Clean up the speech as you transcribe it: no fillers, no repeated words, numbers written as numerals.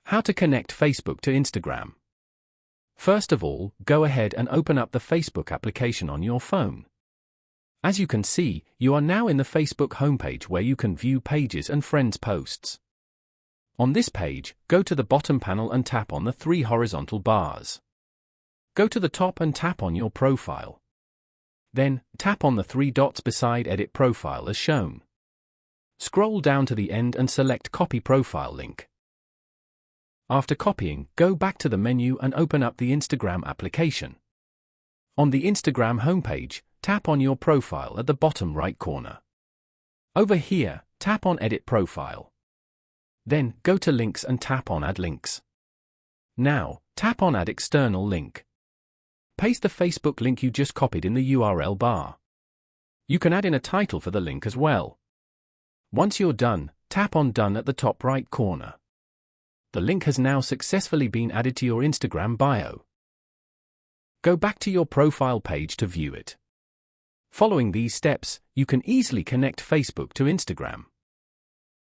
How to connect Facebook to Instagram. First of all, go ahead and open up the Facebook application on your phone. As you can see, you are now in the Facebook homepage where you can view pages and friends' posts. On this page, go to the bottom panel and tap on the 3 horizontal bars. Go to the top and tap on your profile. Then, tap on the 3 dots beside Edit Profile as shown. Scroll down to the end and select Copy Profile Link. After copying, go back to the menu and open up the Instagram application. On the Instagram homepage, tap on your profile at the bottom right corner. Over here, tap on Edit Profile. Then, go to Links and tap on Add Links. Now, tap on Add External Link. Paste the Facebook link you just copied in the URL bar. You can add in a title for the link as well. Once you're done, tap on Done at the top right corner. The link has now successfully been added to your Instagram bio. Go back to your profile page to view it. Following these steps, you can easily connect Facebook to Instagram.